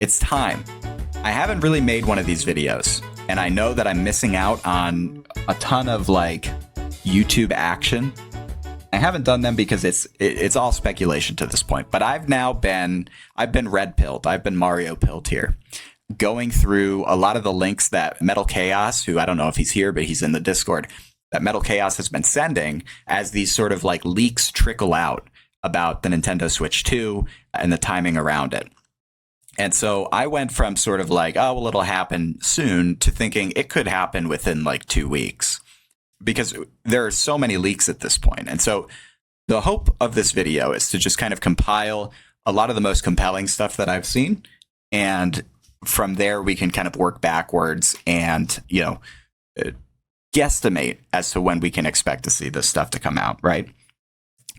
It's time. I haven't really made one of these videos, and I know that I'm missing out on a ton of like YouTube action. I haven't done them because it's all speculation to this point. But I've been red pilled. I've been Mario pilled here, going through a lot of the links that Metal Chaos, who I don't know if he's here, but he's in the Discord, that Metal Chaos has been sending as these sort of like leaks trickle out about the Nintendo Switch 2 and the timing around it. And so I went from sort of like, oh, well, it'll happen soon, to thinking it could happen within like 2 weeks, because there are so many leaks at this point. And so the hope of this video is to just kind of compile a lot of the most compelling stuff that I've seen. And from there, we can kind of work backwards and, guesstimate as to when we can expect to see this stuff to come out, right?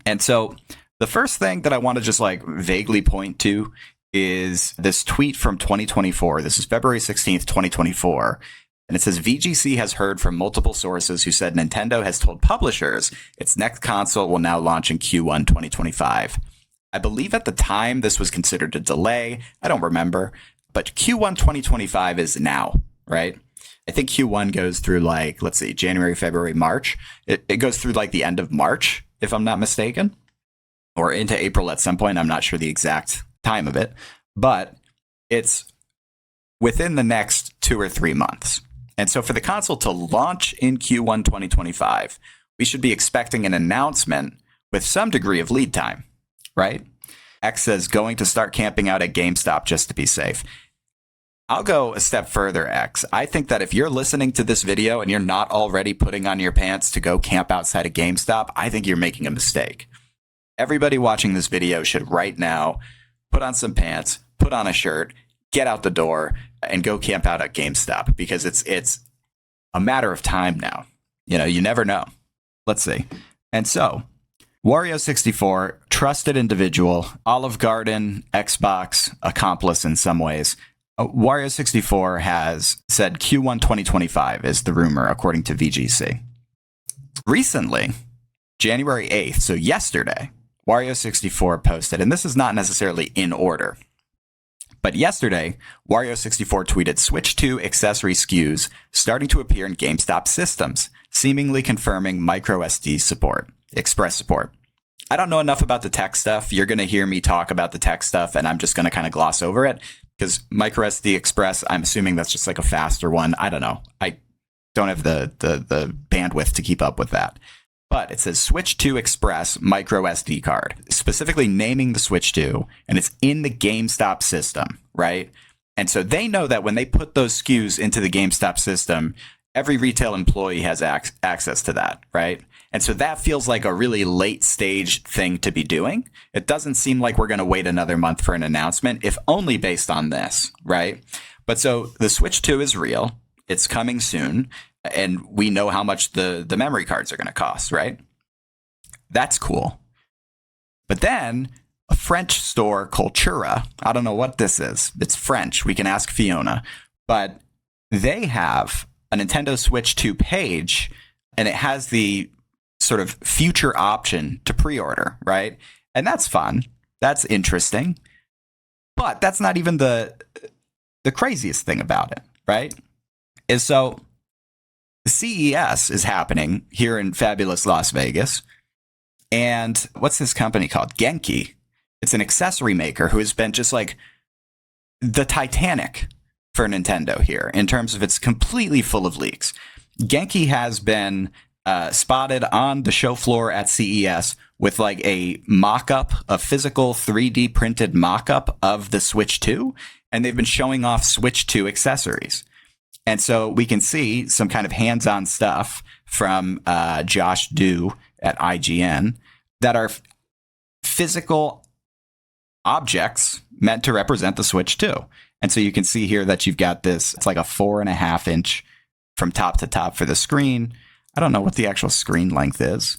And so the first thing that I want to just like vaguely point to is this tweet from 2024. This is February 16th, 2024. And it says, VGC has heard from multiple sources who said Nintendo has told publishers its next console will now launch in Q1 2025. I believe at the time this was considered a delay. I don't remember. But Q1 2025 is now, right? I think Q1 goes through like, let's see, January, February, March. It goes through like the end of March, if I'm not mistaken, or into April at some point. I'm not sure the exact time of it, but it's within the next 2 or 3 months. And so for the console to launch in Q1 2025, we should be expecting an announcement with some degree of lead time, right? X says going to start camping out at GameStop just to be safe. I'll go a step further, X. I think that if you're listening to this video and you're not already putting on your pants to go camp outside of GameStop, I think you're making a mistake. Everybody watching this video should right now put on some pants, put on a shirt, get out the door, and go camp out at GameStop, because it's a matter of time now. You never know. Let's see. And so, Wario64, trusted individual, Olive Garden, Xbox, accomplice in some ways. Wario64 has said Q1 2025 is the rumor, according to VGC. Recently, January 8th, so yesterday, Wario64 posted, and this is not necessarily in order, but yesterday, Wario64 tweeted Switch 2 accessory SKUs starting to appear in GameStop systems, seemingly confirming microSD support, Express support. I don't know enough about the tech stuff. You're going to hear me talk about the tech stuff, and I'm just going to kind of gloss over it, because microSD Express, I'm assuming that's just like a faster one. I don't know. I don't have the bandwidth to keep up with that. But it says Switch 2 Express micro SD card, specifically naming the Switch 2, and it's in the GameStop system, right? And so they know that when they put those SKUs into the GameStop system, every retail employee has access to that, right? And so that feels like a really late stage thing to be doing. It doesn't seem like we're going to wait another month for an announcement, if only based on this, right? But so the Switch 2 is real. It's coming soon. And we know how much the memory cards are going to cost, right? That's cool. But then a French store, Cultura, I don't know what this is. It's French. We can ask Fiona. But they have a Nintendo Switch 2 page, and it has the sort of future option to pre-order, right? And that's fun. That's interesting. But that's not even the craziest thing about it, right? Is so CES is happening here in fabulous Las Vegas. And what's this company called? Genki. It's an accessory maker who has been just like the Titanic for Nintendo here in terms of it's completely full of leaks. Genki has been spotted on the show floor at CES with like a mock-up, a physical 3D printed mock-up of the Switch 2. And they've been showing off Switch 2 accessories. And so we can see some kind of hands-on stuff from Josh Dew at IGN that are physical objects meant to represent the Switch 2. And so you can see here that you've got this, it's like a 4.5 inch from top to top for the screen. I don't know what the actual screen length is.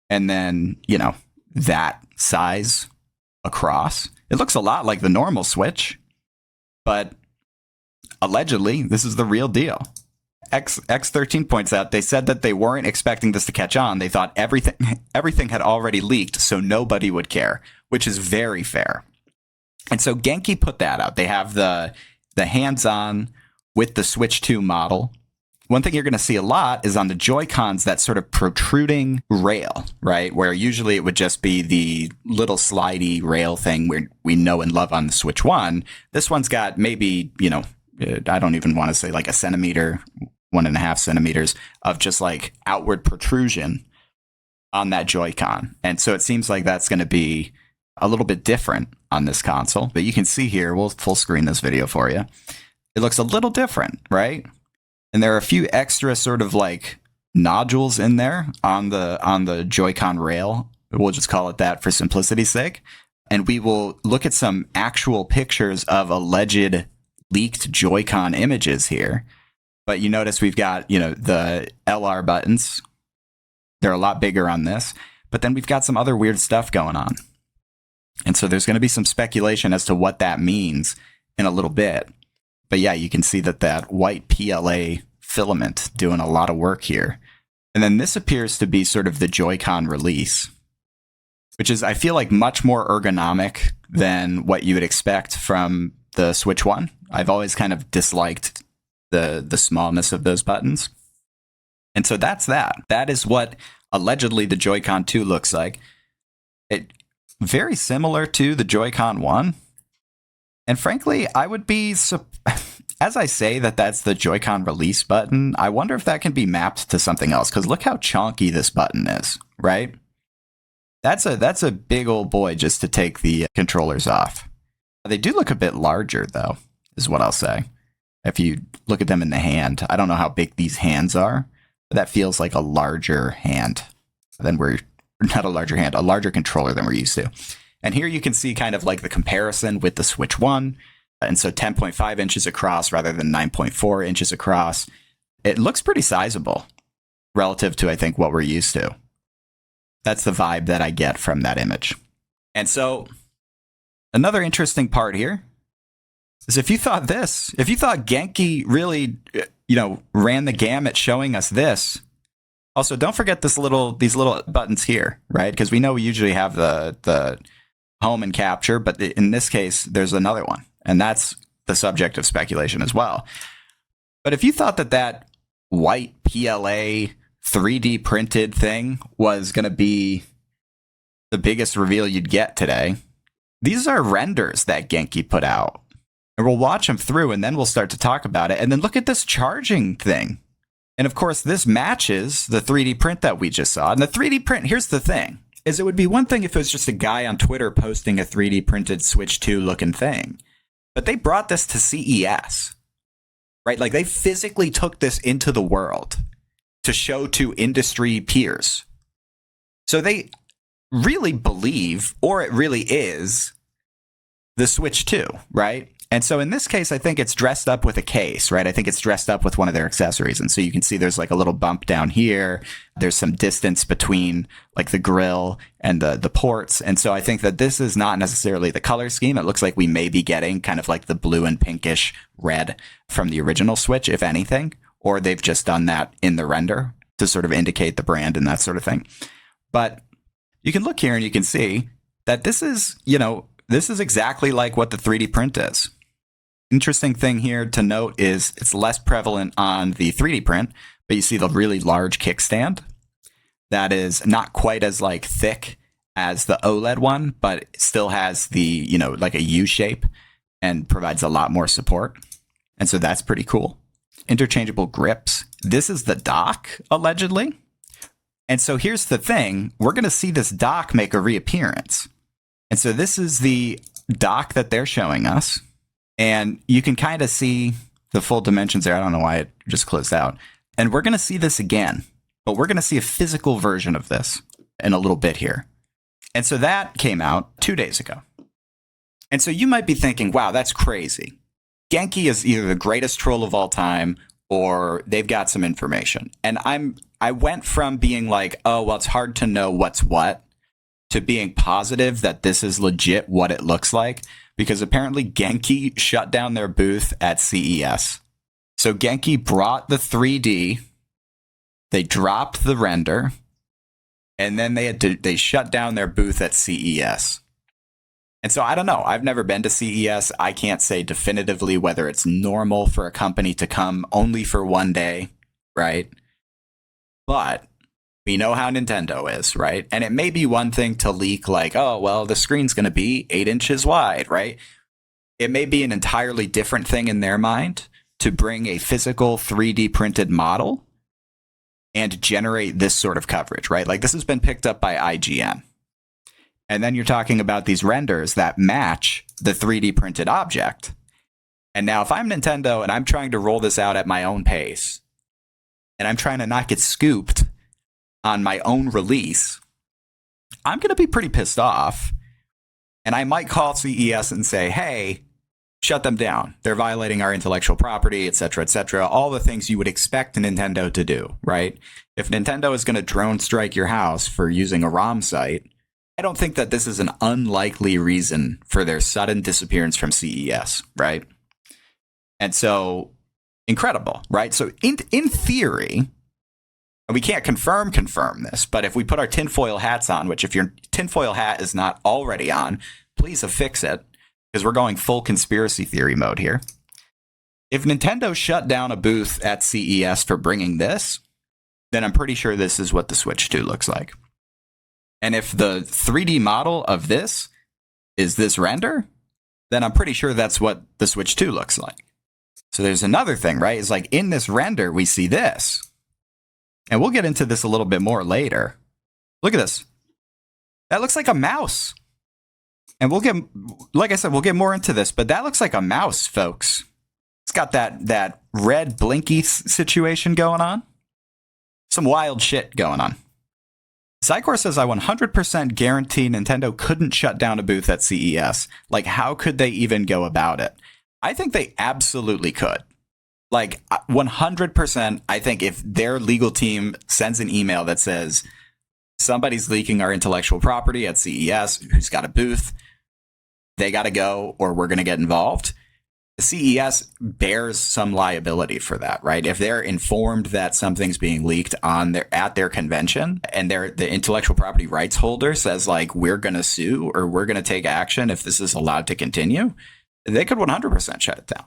And then, that size across. It looks a lot like the normal Switch, but allegedly, this is the real deal. X13 points out they said that they weren't expecting this to catch on. They thought everything had already leaked, so nobody would care, which is very fair. And so Genki put that out. They have the hands-on with the Switch 2 model. One thing you're going to see a lot is on the Joy-Cons, that sort of protruding rail, right? Where usually it would just be the little slidey rail thing we know and love on the Switch 1. This one's got maybe, I don't even want to say like a centimeter, 1.5 centimeters of just like outward protrusion on that Joy-Con. And so it seems like that's going to be a little bit different on this console. But you can see here, we'll full screen this video for you. It looks a little different, right? And there are a few extra sort of like nodules in there on the Joy-Con rail. We'll just call it that for simplicity's sake. And we will look at some actual pictures of alleged leaked Joy-Con images here. But you notice we've got, the LR buttons. They're a lot bigger on this. But then we've got some other weird stuff going on. And so there's going to be some speculation as to what that means in a little bit. But yeah, you can see that white PLA filament doing a lot of work here. And then this appears to be sort of the Joy-Con release, which is, I feel like, much more ergonomic than what you would expect from the Switch 1. I've always kind of disliked the smallness of those buttons. And so that's that. That is what allegedly the Joy-Con 2 looks like. It very similar to the Joy-Con 1. And frankly, I would be, as I say that's the Joy-Con release button, I wonder if that can be mapped to something else. Because look how chonky this button is, right? That's a big old boy just to take the controllers off. They do look a bit larger, though, is what I'll say. If you look at them in the hand, I don't know how big these hands are, but that feels like a larger hand than a larger controller than we're used to. And here you can see kind of like the comparison with the Switch 1. And so 10.5 inches across rather than 9.4 inches across. It looks pretty sizable relative to, I think, what we're used to. That's the vibe that I get from that image. And so another interesting part here is if you thought Genki really, ran the gamut showing us this. Also, don't forget these little buttons here, right? Because we know we usually have the home and capture, but in this case, there's another one. And that's the subject of speculation as well. But if you thought that white PLA 3D printed thing was going to be the biggest reveal you'd get today, these are renders that Genki put out. And we'll watch them through and then we'll start to talk about it. And then look at this charging thing. And of course, this matches the 3D print that we just saw. And the 3D print, here's the thing, is it would be one thing if it was just a guy on Twitter posting a 3D printed Switch 2 looking thing. But they brought this to CES, right? Like they physically took this into the world to show to industry peers. So they really believe, or it really is, the Switch 2, right? And so in this case, I think it's dressed up with a case, right? I think it's dressed up with one of their accessories. And so you can see there's like a little bump down here. There's some distance between like the grill and the ports. And so I think that this is not necessarily the color scheme. It looks like we may be getting kind of like the blue and pinkish red from the original Switch, if anything. Or they've just done that in the render to sort of indicate the brand and that sort of thing. But you can look here and you can see that this is exactly like what the 3D print is. Interesting thing here to note is it's less prevalent on the 3D print, but you see the really large kickstand that is not quite as like thick as the OLED one, but it still has the, like a U shape and provides a lot more support. And so that's pretty cool. Interchangeable grips. This is the dock, allegedly. And so here's the thing. We're going to see this dock make a reappearance. And so this is the dock that they're showing us. And you can kind of see the full dimensions there. I don't know why it just closed out. And we're going to see this again. But we're going to see a physical version of this in a little bit here. And so that came out 2 days ago. And so you might be thinking, wow, that's crazy. Genki is either the greatest troll of all time or they've got some information. And I went from being like, oh, well, it's hard to know what's what, to being positive that this is legit what it looks like, because apparently Genki shut down their booth at CES. So Genki brought the 3D, they dropped the render, and then they shut down their booth at CES. And so I don't know. I've never been to CES. I can't say definitively whether it's normal for a company to come only for one day, right? But we know how Nintendo is, right? And it may be one thing to leak like, oh, well, the screen's going to be 8 inches wide, right? It may be an entirely different thing in their mind to bring a physical 3D printed model and generate this sort of coverage, right? Like this has been picked up by IGN. And then you're talking about these renders that match the 3D printed object. And now if I'm Nintendo and I'm trying to roll this out at my own pace, and I'm trying to not get scooped on my own release, I'm going to be pretty pissed off. And I might call CES and say, hey, shut them down. They're violating our intellectual property, et cetera, all the things you would expect Nintendo to do, right? If Nintendo is going to drone strike your house for using a ROM site, I don't think that this is an unlikely reason for their sudden disappearance from CES, right? And so, incredible, right? So in theory, and we can't confirm this, but if we put our tinfoil hats on, which if your tinfoil hat is not already on, please affix it, because we're going full conspiracy theory mode here. If Nintendo shut down a booth at CES for bringing this, then I'm pretty sure this is what the Switch 2 looks like. And if the 3D model of this is this render, then I'm pretty sure that's what the Switch 2 looks like. So there's another thing, right? It's like in this render, we see this. And we'll get into this a little bit more later. Look at this. That looks like a mouse. And we'll get, like I said, we'll get more into this, but that looks like a mouse, folks. It's got that red blinky situation going on. Some wild shit going on. Psychor says, I 100% guarantee Nintendo couldn't shut down a booth at CES. Like, how could they even go about it? I think they absolutely could. Like, 100%, I think if their legal team sends an email that says, somebody's leaking our intellectual property at CES, who's got a booth, they got to go or we're going to get involved. The CES bears some liability for that, right? If they're informed that something's being leaked at their convention and the intellectual property rights holder says like, we're going to sue or we're going to take action if this is allowed to continue, they could 100% shut it down.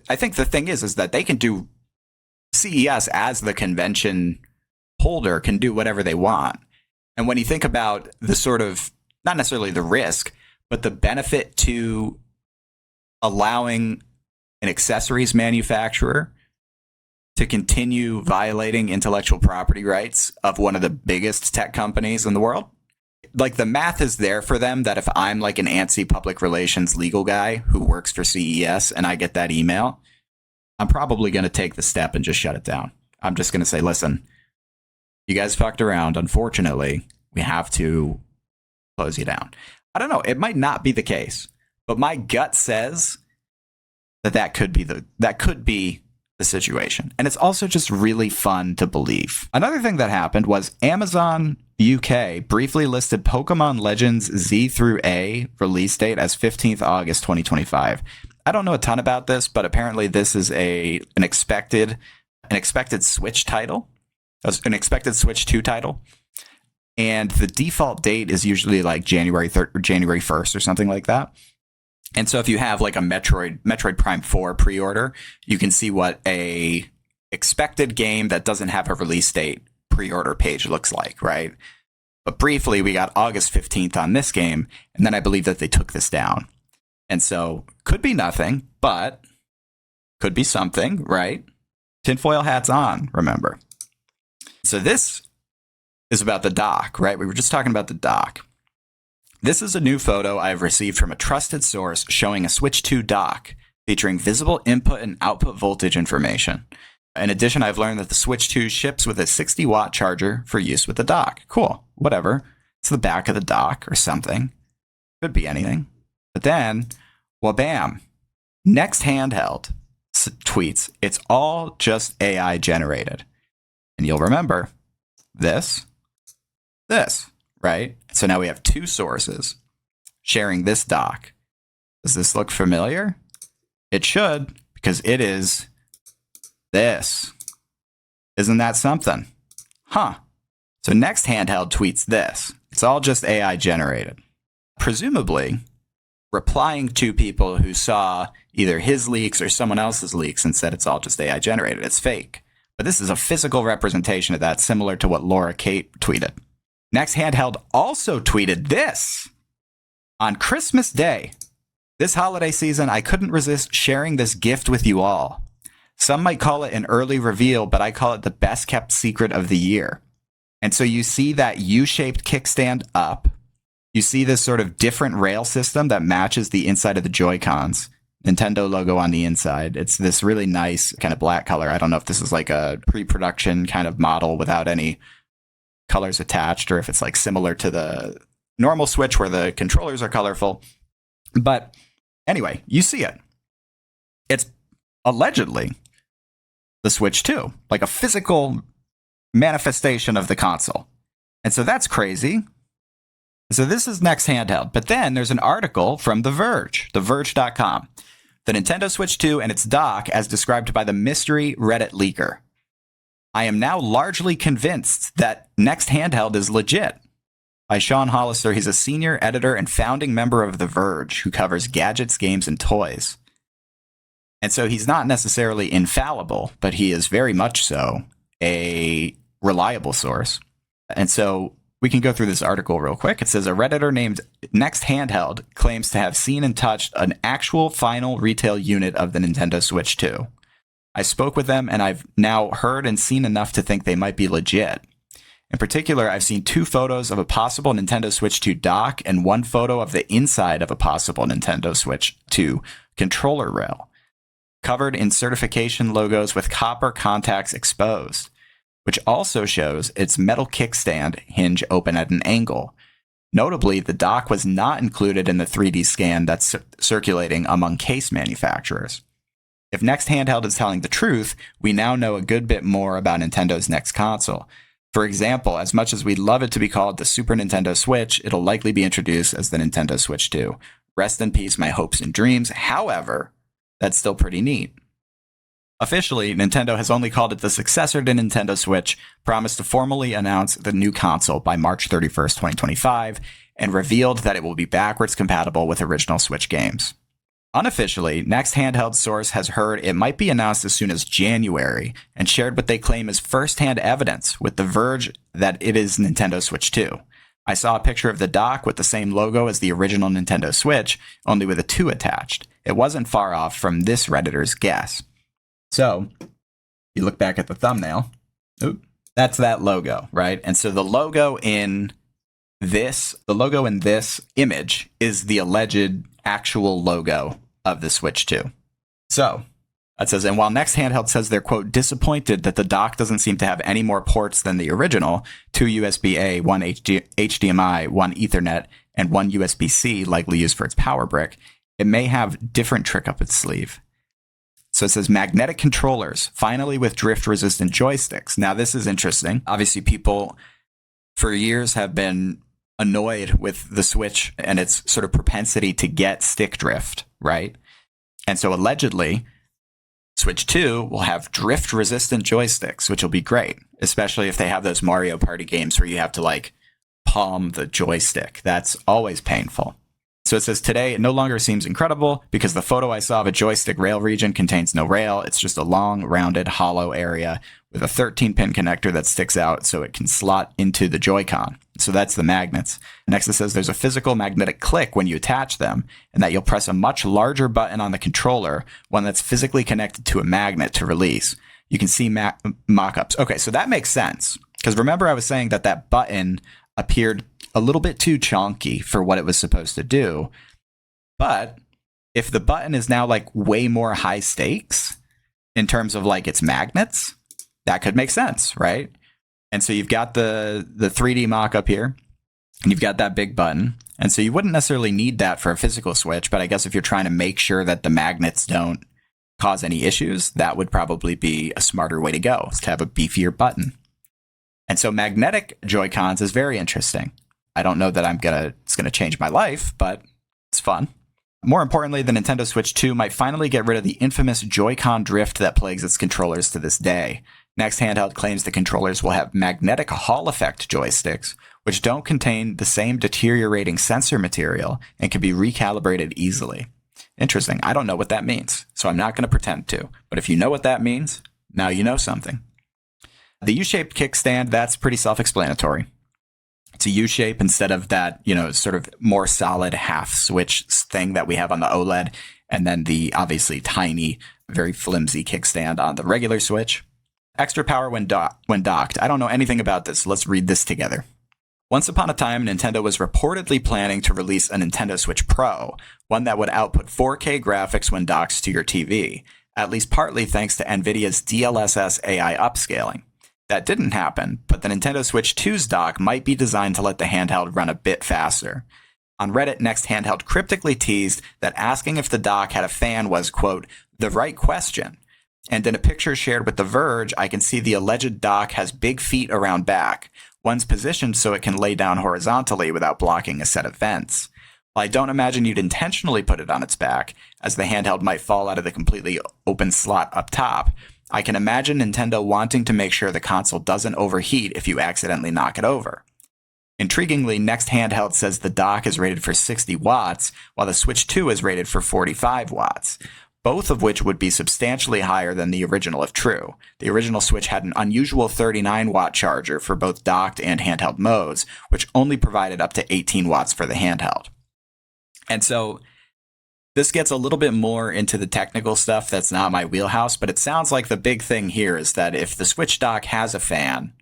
I think the thing is that they can do CES as the convention holder can do whatever they want. And when you think about the sort of, not necessarily the risk, but the benefit to allowing an accessories manufacturer to continue violating intellectual property rights of one of the biggest tech companies in the world. Like the math is there for them that if I'm like an antsy public relations legal guy who works for CES and I get that email, I'm probably going to take the step and just shut it down. I'm just going to say, listen, you guys fucked around. Unfortunately, we have to close you down. I don't know. It might not be the case. But my gut says that could be the situation. And it's also just really fun to believe. Another thing that happened was Amazon UK briefly listed Pokemon Legends Z through A release date as 15th August 2025. I don't know a ton about this, but apparently this is an expected Switch title, an expected Switch 2 title. And the default date is usually like January 3rd or January 1st or something like that. And so if you have like a Metroid Prime 4 pre-order, you can see what a expected game that doesn't have a release date pre-order page looks like, right? But briefly, we got August 15th on this game, and then I believe that they took this down. And so could be nothing, but could be something, right? Tinfoil hats on, remember. So this is about the dock, right? We were just talking about the dock. This is a new photo I've received from a trusted source showing a Switch 2 dock featuring visible input and output voltage information. In addition, I've learned that the Switch 2 ships with a 60-watt charger for use with the dock. Cool, whatever. It's the back of the dock or something. Could be anything. But then, well, bam. NextHandheld tweets, it's all just AI generated. And you'll remember this, right? So now we have two sources sharing this dock. Does this look familiar? It should, because it is this. Isn't that something? Huh. So NextHandheld tweets this. It's all just AI generated. presumably replying to people who saw either his leaks or someone else's leaks and said it's all just AI generated, it's fake. But this is a physical representation of that, similar to what Laura Kate tweeted. NextHandheld also tweeted this. On Christmas Day, this holiday season, I couldn't resist sharing this gift with you all. Some might call it an early reveal, but I call it the best kept secret of the year. And so you see that U-shaped kickstand up. You see this sort of different rail system that matches the inside of the Joy-Cons. Nintendo logo on the inside. It's this really nice kind of black color. I don't know if this is like a pre-production kind of model without any colors attached, or if it's like similar to the normal Switch where the controllers are colorful. But anyway, you see it. It's allegedly the Switch 2, like a physical manifestation of the console. And so that's crazy. So this is NextHandheld. But then there's an article from The Verge, theverge.com. The Nintendo Switch 2 and its dock as described by the mystery Reddit leaker. I am now largely convinced that NextHandheld is legit. By Sean Hollister, he's a senior editor and founding member of The Verge who covers gadgets, games, and toys. And so he's not necessarily infallible, but he is very much so a reliable source. And so we can go through this article real quick. It says a Redditor named NextHandheld claims to have seen and touched an actual final retail unit of the Nintendo Switch 2. I spoke with them and I've now heard and seen enough to think they might be legit. In particular, I've seen 2 photos of a possible Nintendo Switch 2 dock and 1 photo of the inside of a possible Nintendo Switch 2 controller rail, covered in certification logos with copper contacts exposed, which also shows its metal kickstand hinge open at an angle. Notably, the dock was not included in the 3D scan that's circulating among case manufacturers. If NextHandheld is telling the truth, we now know a good bit more about Nintendo's next console. For example, as much as we'd love it to be called the Super Nintendo Switch, it'll likely be introduced as the Nintendo Switch 2. Rest in peace, my hopes and dreams. However, that's still pretty neat. Officially, Nintendo has only called it the successor to Nintendo Switch, promised to formally announce the new console by March 31st, 2025, and revealed that it will be backwards compatible with original Switch games. Unofficially, NextHandheld source has heard it might be announced as soon as January and shared what they claim is first-hand evidence with The Verge that it is Nintendo Switch 2. I saw a picture of the dock with the same logo as the original Nintendo Switch, only with a 2 attached. It wasn't far off from this Redditor's guess. So, you look back at the thumbnail. Oop, that's that logo, right? And so the logo in this image is the alleged actual logo of the Switch 2. So, that says, and while NextHandheld says they're, quote, disappointed that the dock doesn't seem to have any more ports than the original, 2 USB-A, 1 HDMI, 1 Ethernet, and 1 USB-C likely used for its power brick, it may have different trick up its sleeve. So it says magnetic controllers, finally with drift-resistant joysticks. Now, this is interesting. Obviously, people for years have been annoyed with the Switch and its sort of propensity to get stick drift, right? And so allegedly, Switch 2 will have drift-resistant joysticks, which will be great, especially if they have those Mario Party games where you have to, like, palm the joystick. That's always painful. So it says, today it no longer seems incredible because the photo I saw of a joystick rail region contains no rail. It's just a long, rounded, hollow area with a 13-pin connector that sticks out so it can slot into the Joy-Con. So that's the magnets. Next it says there's a physical magnetic click when you attach them, and that you'll press a much larger button on the controller, one that's physically connected to a magnet to release. You can see mock-ups. Okay, so that makes sense. Because remember I was saying that that button appeared a little bit too chonky for what it was supposed to do. But if the button is now like way more high stakes in terms of like its magnets, that could make sense, right? And so you've got the 3D mock-up here, and you've got that big button. And so you wouldn't necessarily need that for a physical Switch, but I guess if you're trying to make sure that the magnets don't cause any issues, that would probably be a smarter way to go, is to have a beefier button. And so magnetic Joy-Cons is very interesting. I don't know that it's gonna change my life, but it's fun. More importantly, the Nintendo Switch 2 might finally get rid of the infamous Joy-Con drift that plagues its controllers to this day. NextHandheld claims the controllers will have magnetic Hall effect joysticks, which don't contain the same deteriorating sensor material and can be recalibrated easily. Interesting. I don't know what that means, so I'm not going to pretend to. But if you know what that means, now you know something. The U-shaped kickstand, that's pretty self-explanatory. It's a U-shape instead of that, sort of more solid half switch thing that we have on the OLED, and then the obviously tiny, very flimsy kickstand on the regular Switch. Extra power when docked. I don't know anything about this. Let's read this together. Once upon a time, Nintendo was reportedly planning to release a Nintendo Switch Pro, one that would output 4K graphics when docked to your TV, at least partly thanks to NVIDIA's DLSS AI upscaling. That didn't happen, but the Nintendo Switch 2's dock might be designed to let the handheld run a bit faster. On Reddit, NextHandheld cryptically teased that asking if the dock had a fan was, quote, the right question. And in a picture shared with The Verge, I can see the alleged dock has big feet around back. One's positioned so it can lay down horizontally without blocking a set of vents. While I don't imagine you'd intentionally put it on its back, as the handheld might fall out of the completely open slot up top, I can imagine Nintendo wanting to make sure the console doesn't overheat if you accidentally knock it over. Intriguingly, NextHandheld says the dock is rated for 60 watts, while the Switch 2 is rated for 45 watts, both of which would be substantially higher than the original if true. The original Switch had an unusual 39-watt charger for both docked and handheld modes, which only provided up to 18 watts for the handheld. And so this gets a little bit more into the technical stuff that's not my wheelhouse, but it sounds like the big thing here is that if the Switch dock has a fan,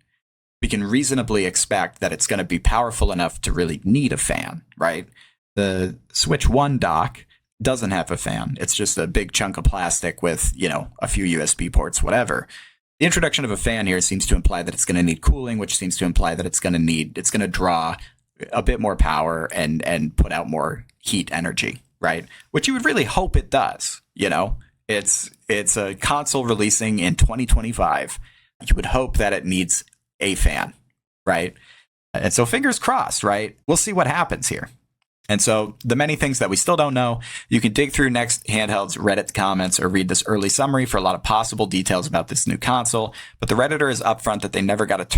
we can reasonably expect that it's going to be powerful enough to really need a fan, right? The Switch 1 dock doesn't have a fan. It's just a big chunk of plastic with, a few USB ports, whatever. The introduction of a fan here seems to imply that it's going to need cooling, which seems to imply that it's going to draw a bit more power and put out more heat energy, right? Which you would really hope it does, It's a console releasing in 2025. You would hope that it needs a fan, right? And so fingers crossed, right? We'll see what happens here. And so the many things that we still don't know, you can dig through NextHandheld's Reddit comments or read this early summary for a lot of possible details about this new console. But the Redditor is upfront that they never got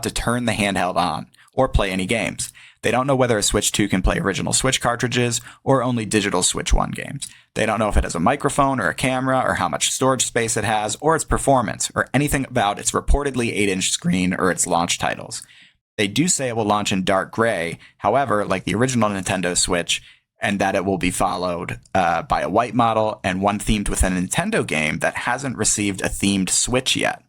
to turn the handheld on or play any games. They don't know whether a Switch 2 can play original Switch cartridges or only digital Switch 1 games. They don't know if it has a microphone or a camera or how much storage space it has or its performance or anything about its reportedly 8-inch screen or its launch titles. They do say it will launch in dark gray, however, like the original Nintendo Switch, and that it will be followed by a white model and one themed with a Nintendo game that hasn't received a themed Switch yet.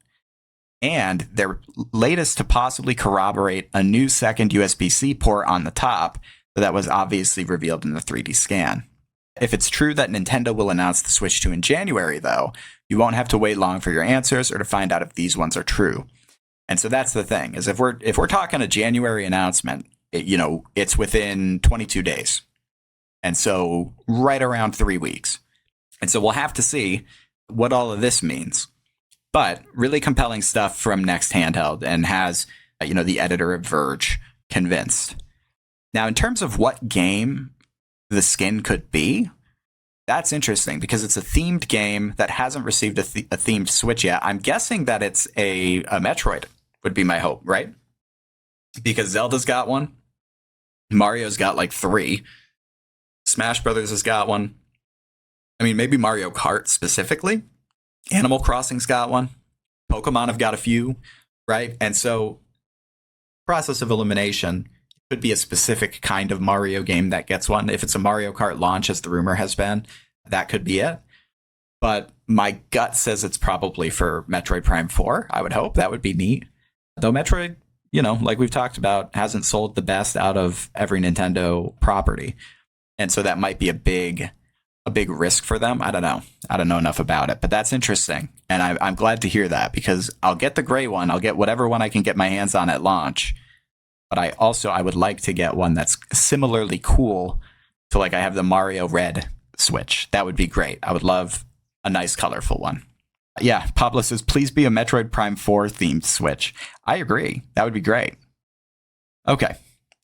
And their latest to possibly corroborate a new second USB-C port on the top that was obviously revealed in the 3D scan. If it's true that Nintendo will announce the Switch 2 in January, though, you won't have to wait long for your answers or to find out if these ones are true. And so that's the thing, is if we're talking a January announcement, it's within 22 days. And so right around 3 weeks. And so we'll have to see what all of this means. But really compelling stuff from NextHandheld, and has, the editor of Verge convinced. Now, in terms of what game the skin could be, that's interesting because it's a themed game that hasn't received a themed Switch yet. I'm guessing that it's a Metroid would be my hope, right? Because Zelda's got one. Mario's got like 3. Smash Brothers has got one. I mean, maybe Mario Kart specifically. Animal Crossing's got one. Pokemon have got a few, right? And so process of elimination could be a specific kind of Mario game that gets one. If it's a Mario Kart launch, as the rumor has been, that could be it. But my gut says it's probably for Metroid Prime 4, I would hope. That would be neat. Though Metroid, like we've talked about, hasn't sold the best out of every Nintendo property. And so that might be a big risk for them. I don't know enough about it, but that's interesting. And I'm glad to hear that, because I'll get the gray one. I'll get whatever one I can get my hands on at launch. But I would like to get one that's similarly cool to, like, I have the Mario Red Switch. That would be great. I would love a nice colorful one. Yeah, Pablo says, please be a Metroid Prime 4 themed Switch. I agree. That would be great. Okay.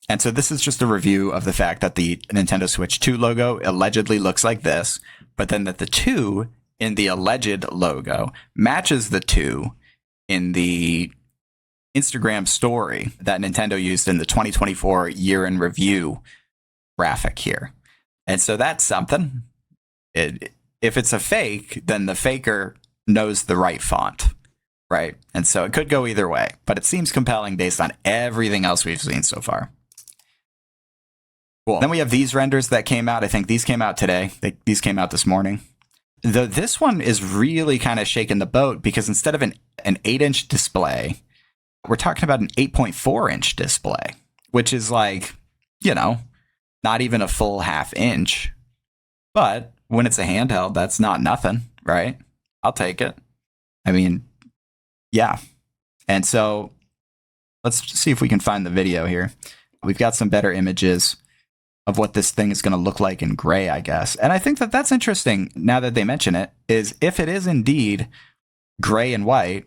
And so this is just a review of the fact that the Nintendo Switch 2 logo allegedly looks like this, but then that the 2 in the alleged logo matches the 2 in the Instagram story that Nintendo used in the 2024 year in review graphic here. And so that's something. If it's a fake, then the faker knows the right font, right? And so it could go either way, but it seems compelling based on everything else we've seen so far. Cool. Then we have these renders that came out. I think these came out today. These came out this morning. This one is really kind of shaking the boat because instead of an 8-inch display, we're talking about an 8.4-inch display, which is like, not even a full half-inch. But when it's a handheld, that's not nothing, right? I'll take it. I mean, yeah. And so let's see if we can find the video here. We've got some better images of what this thing is going to look like in gray, I guess. And I think that that's interesting now that they mention it, is if it is indeed gray and white,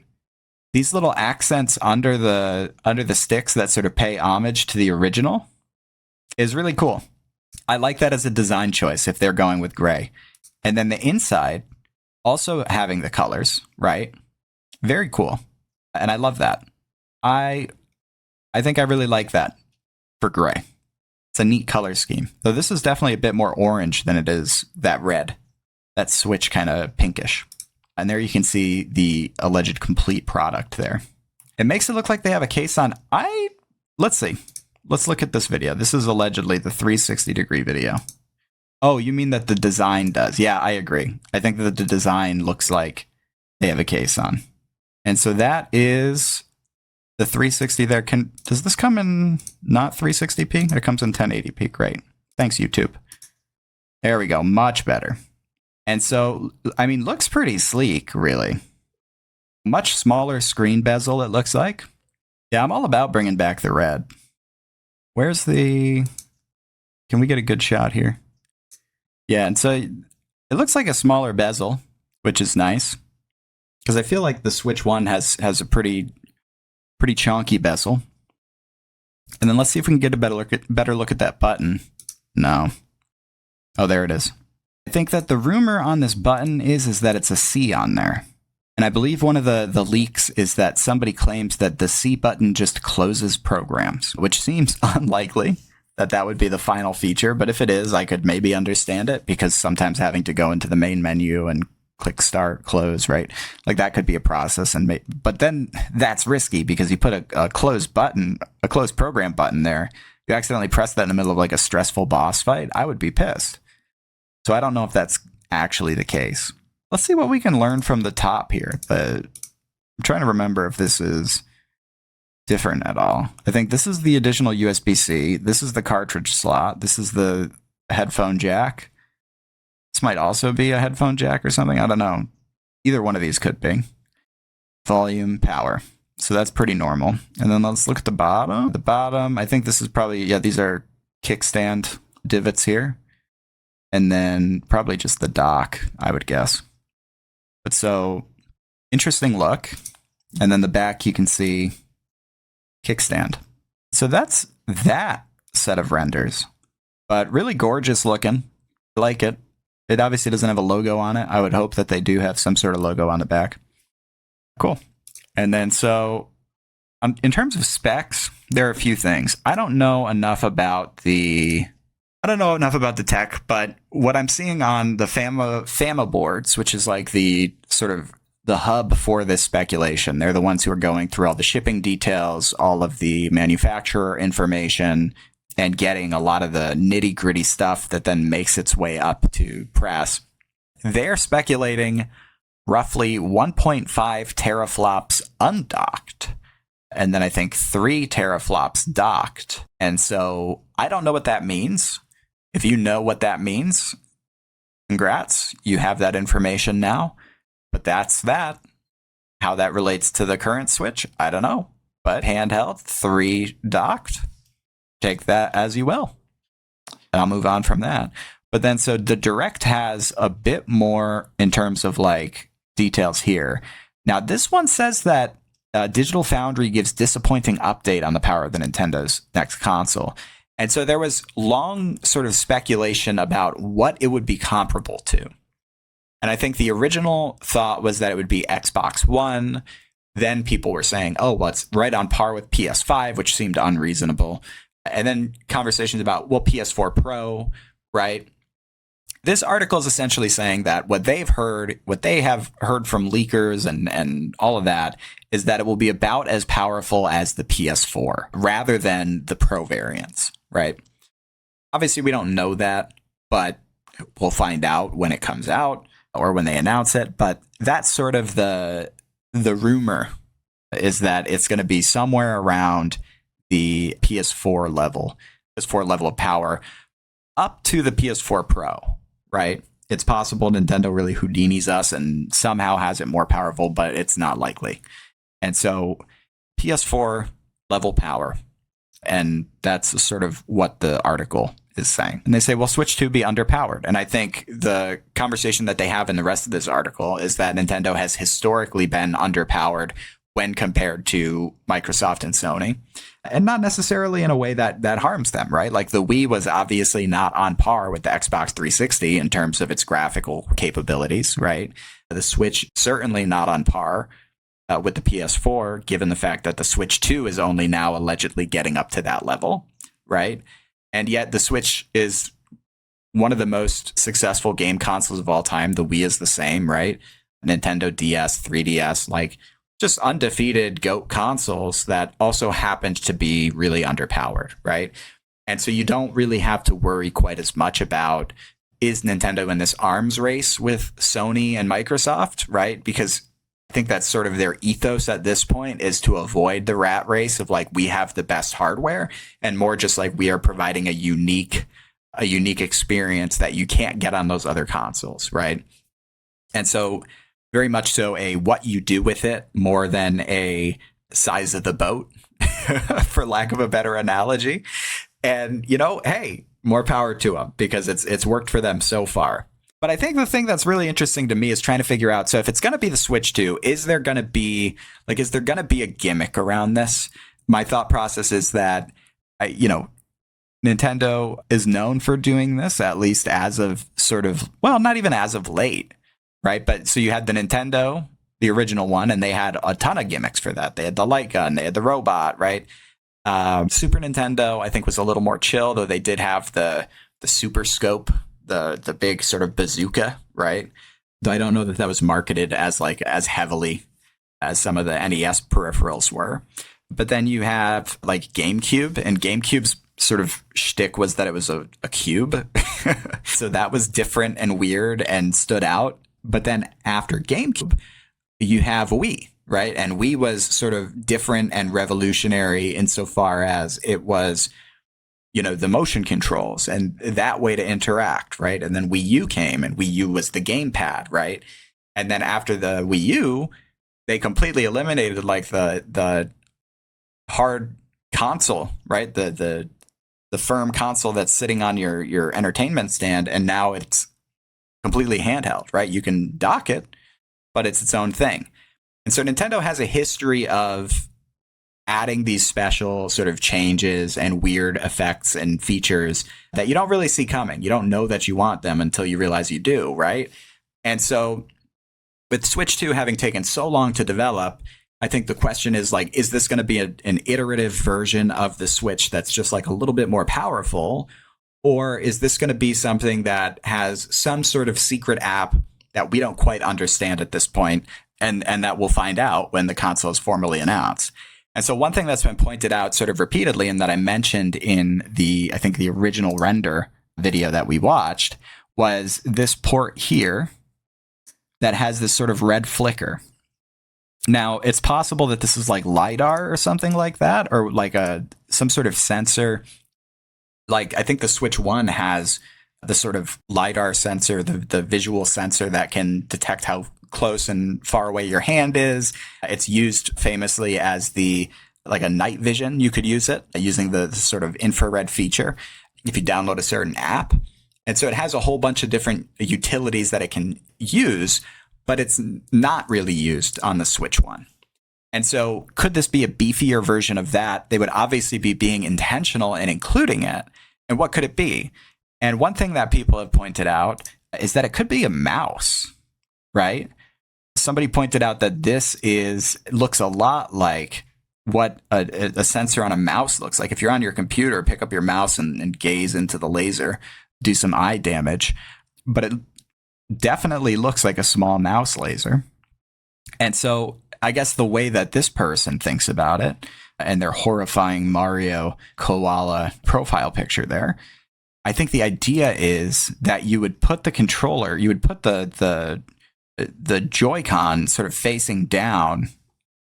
these little accents under the sticks that sort of pay homage to the original is really cool. I like that as a design choice if they're going with gray. And then the inside also having the colors, right? Very cool. And I love that. I think I really like that for gray. It's a neat color scheme. Though this is definitely a bit more orange than it is that red. That switch kind of pinkish. And there you can see the alleged complete product there. It makes it look like they have a case on. Let's see. Let's look at this video. This is allegedly the 360-degree video. Oh, you mean that the design does? Yeah, I agree. I think that the design looks like they have a case on. And so that is the 360 there. Does this come in not 360p? It comes in 1080p. Great. Thanks, YouTube. There we go. Much better. And so, I mean, looks pretty sleek, really. Much smaller screen bezel, it looks like. Yeah, I'm all about bringing back the red. Where's the... Can we get a good shot here? Yeah, and so it looks like a smaller bezel, which is nice. Because I feel like the Switch 1 has a pretty chunky bezel. And then let's see if we can get a better look at that button. No. Oh, there it is. I think that the rumor on this button is that it's a C on there. And I believe one of the leaks is that somebody claims that the C button just closes programs, which seems unlikely that would be the final feature. But if it is, I could maybe understand it, because sometimes having to go into the main menu and click start, close, right? Like that could be a process. But then that's risky, because you put a closed button, a closed program button there. You accidentally press that in the middle of like a stressful boss fight, I would be pissed. So I don't know if that's actually the case. Let's see what we can learn from the top here. I'm trying to remember if this is different at all. I think this is the additional USB-C. This is the cartridge slot. This is the headphone jack. This might also be a headphone jack or something. I don't know. Either one of these could be. Volume, power. So that's pretty normal. And then let's look at the bottom. The bottom, I think this is probably, yeah, these are kickstand divots here. And then probably just the dock, I would guess. But so, interesting look. And then the back, you can see kickstand. So that's that set of renders. But really gorgeous looking. I like it. It obviously doesn't have a logo on it. I would hope that they do have some sort of logo on the back. Cool. And then so, in terms of specs, there are a few things. I don't know enough about the tech, but what I'm seeing on the FAMA boards, which is like the sort of the hub for this speculation, they're the ones who are going through all the shipping details, all of the manufacturer information, and getting a lot of the nitty gritty stuff that then makes its way up to press. They're speculating roughly 1.5 teraflops undocked. And then I think 3 teraflops docked. And so I don't know what that means. If you know what that means, congrats. You have that information now. But that's that. How that relates to the current Switch, I don't know. But handheld, 3 docked. Take that as you will. And I'll move on from that. But then so the Direct has a bit more in terms of like details here. Now this one says that Digital Foundry gives disappointing update on the power of the Nintendo's next console. And so there was long sort of speculation about what it would be comparable to. And I think the original thought was that it would be Xbox One, then people were saying, oh, well, it's right on par with PS5, which seemed unreasonable. And then conversations about, well, PS4 Pro, right? This article is essentially saying that what they have heard from leakers and all of that is that it will be about as powerful as the PS4 rather than the Pro variants, right? Obviously, we don't know that, but we'll find out when it comes out or when they announce it. But that's sort of the rumor, is that it's going to be somewhere around the PS4 level of power up to the PS4 Pro. Right? It's possible Nintendo really Houdini's us and somehow has it more powerful, but it's not likely. And so PS4 level power. And that's sort of what the article is saying. And they say, well, Switch 2 be underpowered. And I think the conversation that they have in the rest of this article is that Nintendo has historically been underpowered when compared to Microsoft and Sony. And not necessarily in a way that harms them, right? Like the Wii was obviously not on par with the Xbox 360 in terms of its graphical capabilities, right? The Switch certainly not on par with the PS4, given the fact that the Switch 2 is only now allegedly getting up to that level, right? And yet the Switch is one of the most successful game consoles of all time. The Wii is the same, right? Nintendo DS, 3DS, like just undefeated GOAT consoles that also happened to be really underpowered, right? And so you don't really have to worry quite as much about, is Nintendo in this arms race with Sony and Microsoft, right? Because I think that's sort of their ethos at this point, is to avoid the rat race of like, we have the best hardware, and more just like we are providing a unique experience that you can't get on those other consoles, right? And so very much so a what you do with it more than a size of the boat, for lack of a better analogy. And, hey, more power to them, because it's worked for them so far. But I think the thing that's really interesting to me is trying to figure out, so if it's going to be the Switch 2, is there going to be a gimmick around this? My thought process is that, Nintendo is known for doing this, at least as of not even as of late. Right. But so you had the Nintendo, the original one, and they had a ton of gimmicks for that. They had the light gun, they had the robot. Right. Super Nintendo, I think, was a little more chill, though they did have the Super Scope, the big sort of bazooka. Right. Though I don't know that was marketed as heavily as some of the NES peripherals were. But then you have like GameCube, and GameCube's sort of shtick was that it was a cube. So that was different and weird and stood out. But then after GameCube, you have Wii, right? And Wii was sort of different and revolutionary insofar as it was, the motion controls and that way to interact, right? And then Wii U came, and Wii U was the gamepad, right? And then after the Wii U, they completely eliminated like the hard console, right? The firm console that's sitting on your entertainment stand, and now it's completely handheld, right? You can dock it, but it's its own thing. And so Nintendo has a history of adding these special sort of changes and weird effects and features that you don't really see coming. You don't know that you want them until you realize you do, right? And so with Switch 2 having taken so long to develop, I think the question is like, is this going to be an iterative version of the Switch that's just like a little bit more powerful? Or is this going to be something that has some sort of secret app that we don't quite understand at this point, and that we'll find out when the console is formally announced? And so one thing that's been pointed out sort of repeatedly, and that I mentioned in the original render video that we watched, was this port here that has this sort of red flicker. Now, it's possible that this is like LiDAR or something like that, or like some sort of sensor. Like, I think the Switch 1 has the sort of LiDAR sensor, the visual sensor that can detect how close and far away your hand is. It's used famously as a night vision. You could use it using the sort of infrared feature if you download a certain app. And so it has a whole bunch of different utilities that it can use, but it's not really used on the Switch 1. And so could this be a beefier version of that? They would obviously be being intentional in including it. And what could it be? And one thing that people have pointed out is that it could be a mouse, right? somebody pointed out that looks a lot like what a sensor on a mouse looks like. If you're on your computer, pick up your mouse and gaze into the laser, do some eye damage. But it definitely looks like a small mouse laser. And so I guess the way that this person thinks about it, and their horrifying Mario koala profile picture there, I think the idea is that you would put the controller, you would put the Joy-Con sort of facing down,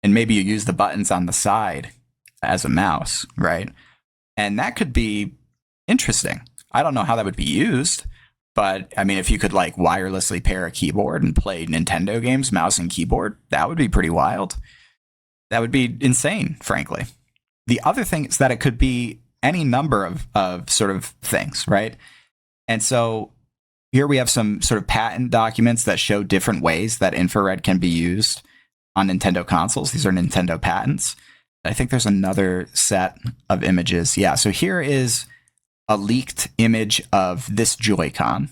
and maybe you use the buttons on the side as a mouse, right? And that could be interesting. I don't know how that would be used, but I mean, if you could like wirelessly pair a keyboard and play Nintendo games, mouse and keyboard, that would be pretty wild. That would be insane, frankly. The other thing is that it could be any number of sort of things, right? And so here we have some sort of patent documents that show different ways that infrared can be used on Nintendo consoles. These are Nintendo patents. I think there's another set of images. Yeah, so here is a leaked image of this Joy-Con,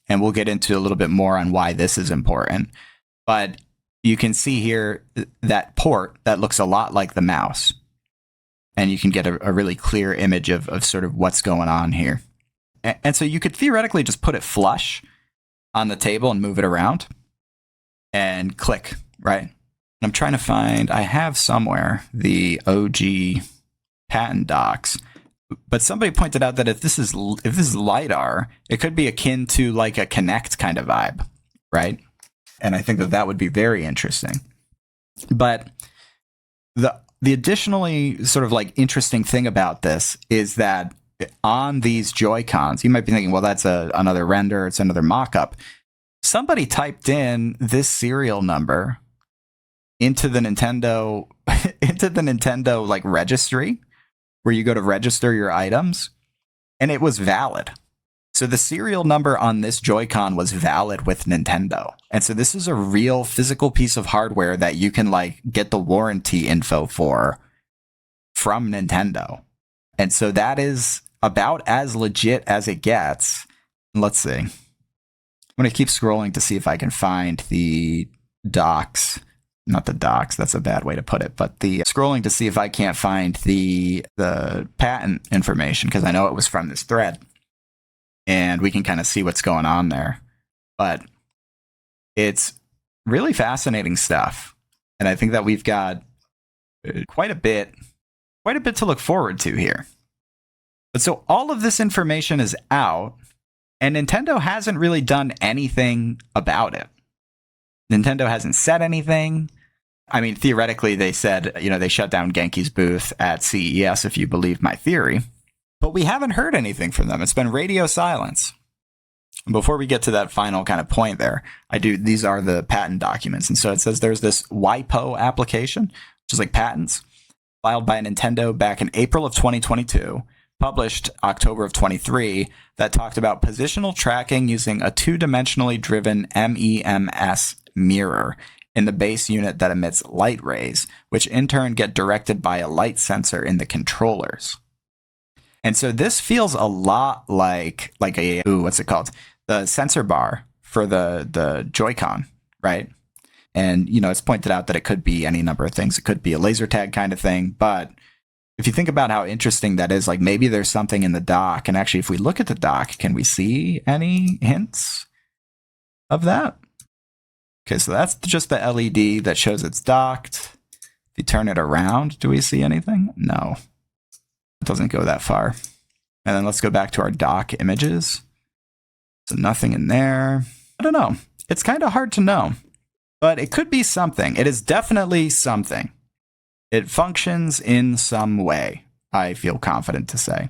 and we'll get into a little bit more on why this is important. But you can see here that port that looks a lot like the mouse, and you can get a really clear image of sort of what's going on here. And so you could theoretically just put it flush on the table and move it around and click, right? I'm trying to find, I have somewhere the OG patent docs, but somebody pointed out that if this is LiDAR, it could be akin to like a Kinect kind of vibe, right? And I think that would be very interesting. But the additionally sort of like interesting thing about this is that on these Joy-Cons, you might be thinking, well, that's another render, it's another mock-up. Somebody typed in this serial number into the Nintendo like registry, where you go to register your items, and it was valid. So the serial number on this Joy-Con was valid with Nintendo. And so this is a real physical piece of hardware that you can like get the warranty info for from Nintendo. And so that is about as legit as it gets. Let's see. I'm going to keep scrolling to see if I can find the docs. Not the docs, that's a bad way to put it, but the scrolling to see if I can't find the patent information, because I know it was from this thread. And we can kind of see what's going on there. But it's really fascinating stuff. And I think that we've got quite a bit to look forward to here. But so all of this information is out, and Nintendo hasn't really done anything about it. Nintendo hasn't said anything. I mean, theoretically, they said, they shut down Genki's booth at CES, if you believe my theory. But we haven't heard anything from them. It's been radio silence. Before we get to that final kind of point there, these are the patent documents. And so it says there's this WIPO application, which is like patents, filed by Nintendo back in April of 2022, published October of 23, that talked about positional tracking using a two-dimensionally driven MEMS mirror in the base unit that emits light rays, which in turn get directed by a light sensor in the controllers. And so this feels a lot like what's it called? The sensor bar for the Joy-Con, right? And, it's pointed out that it could be any number of things. It could be a laser tag kind of thing. But if you think about how interesting that is, like maybe there's something in the dock. And actually, if we look at the dock, can we see any hints of that? Okay, so that's just the LED that shows it's docked. If you turn it around, do we see anything? No. It doesn't go that far. And then let's go back to our dock images. So nothing in there. I don't know. It's kind of hard to know. But it could be something. It is definitely something. It functions in some way, I feel confident to say.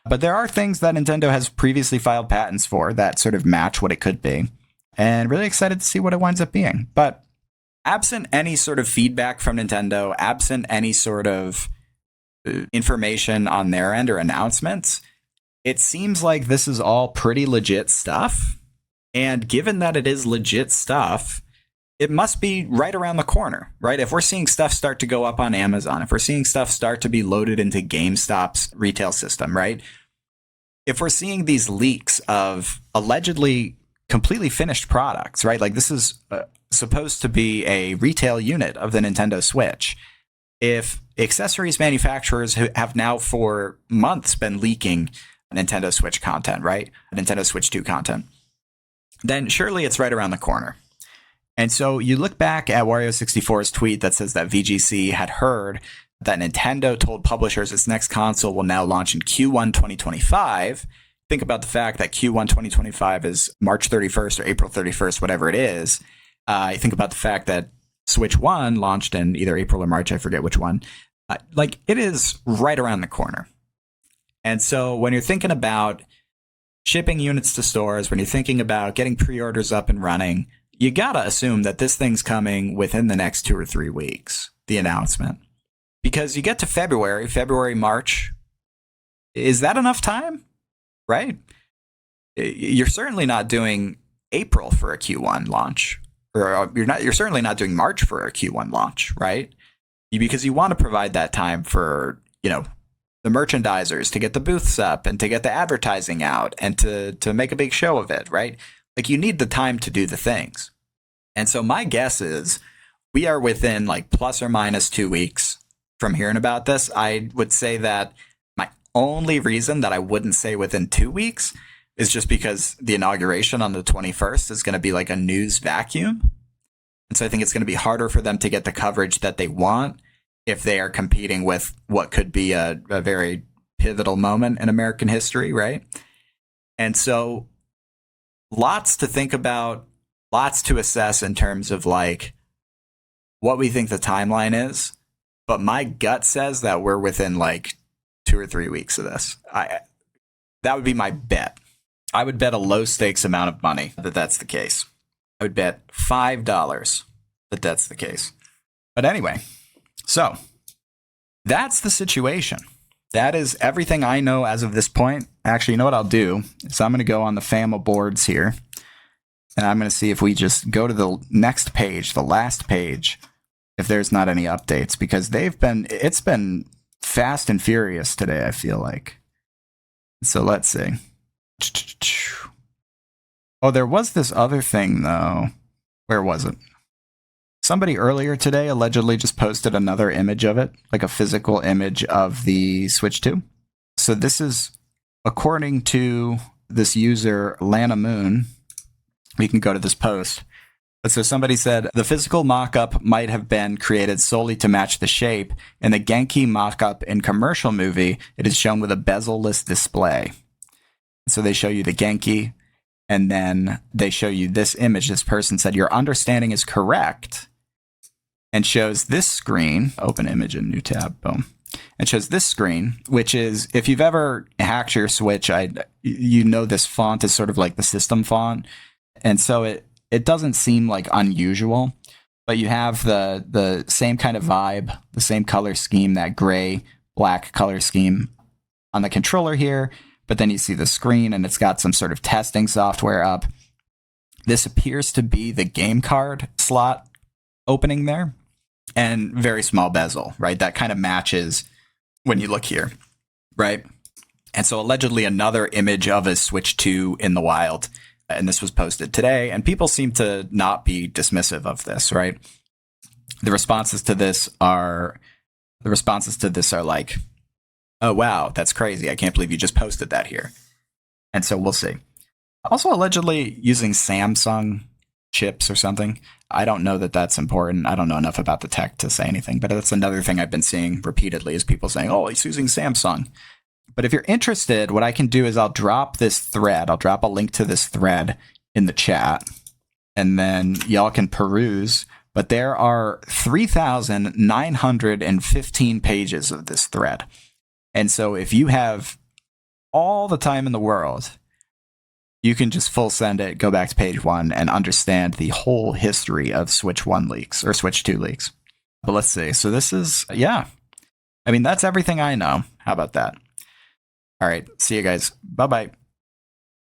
But there are things that Nintendo has previously filed patents for that sort of match what it could be. And really excited to see what it winds up being. But absent any sort of feedback from Nintendo, absent any sort of information on their end or announcements, it seems like this is all pretty legit stuff. And given that it is legit stuff, it must be right around the corner, right? If we're seeing stuff start to go up on Amazon, if we're seeing stuff start to be loaded into GameStop's retail system, right? If we're seeing these leaks of allegedly completely finished products, right? Like this is supposed to be a retail unit of the Nintendo Switch. If accessories manufacturers have now for months been leaking Nintendo Switch content, right? Nintendo Switch 2 content, then surely it's right around the corner. And so you look back at Wario64's tweet that says that VGC had heard that Nintendo told publishers its next console will now launch in Q1 2025. Think about the fact that Q1 2025 is March 31st or April 31st, whatever it is. You think about the fact that Switch 1 launched in either April or March, I forget which one. Like, it is right around the corner. And so when you're thinking about shipping units to stores, when you're thinking about getting pre-orders up and running, you gotta assume that this thing's coming within the next 2 or 3 weeks, the announcement. Because you get to February, March. Is that enough time? Right? You're certainly not doing April for a Q1 launch. Or you're certainly not doing March for a Q1 launch, right? Because you want to provide that time for, the merchandisers to get the booths up and to get the advertising out and to make a big show of it, right? Like, you need the time to do the things. And so my guess is we are within like plus or minus 2 weeks from hearing about this. I would say that my only reason that I wouldn't say within 2 weeks is just because the inauguration on the 21st is going to be like a news vacuum. And so I think it's going to be harder for them to get the coverage that they want if they are competing with what could be a very pivotal moment in American history, right? And so lots to think about, lots to assess in terms of like what we think the timeline is. But my gut says that we're within like 2 or 3 weeks of this. That would be my bet. I would bet a low stakes amount of money that that's the case. I would bet $5 that that's the case. But anyway, so that's the situation. That is everything I know as of this point. Actually, you know what I'll do? So I'm going to go on the FAMA boards here, and I'm going to see if we just go to the next page, the last page, if there's not any updates, because it's been fast and furious today, I feel like. So let's see. Oh, there was this other thing, though. Where was it? Somebody earlier today allegedly just posted another image of it, like a physical image of the Switch 2. So this is, according to this user, Lana Moon, we can go to this post. But so somebody said, the physical mock-up might have been created solely to match the shape. In the Genki mock-up in commercial movie, it is shown with a bezel-less display. So they show you the Genki, and then they show you this image. This person said, your understanding is correct, and shows this screen. Open image in new tab. Boom. And shows this screen, which is, if you've ever hacked your Switch, you know this font is sort of like the system font. And so it doesn't seem like unusual, but you have the same kind of vibe, the same color scheme, that gray, black color scheme on the controller here. But then you see the screen, and it's got some sort of testing software up. This appears to be the game card slot opening there, and very small bezel, right? That kind of matches when you look here, right? And so allegedly another image of a Switch 2 in the wild, and this was posted today, and people seem to not be dismissive of this, right? The responses to this are like, oh, wow, that's crazy. I can't believe you just posted that here. And so we'll see. Also allegedly using Samsung chips or something. I don't know that that's important. I don't know enough about the tech to say anything, but that's another thing I've been seeing repeatedly is people saying, oh, he's using Samsung. But if you're interested, what I can do is I'll drop this thread. I'll drop a link to this thread in the chat, and then y'all can peruse. But there are 3,915 pages of this thread. And so if you have all the time in the world, you can just full send it, go back to page 1, and understand the whole history of Switch 1 leaks, or Switch 2 leaks. But let's see. So this is, yeah. I mean, that's everything I know. How about that? All right. See you guys. Bye-bye.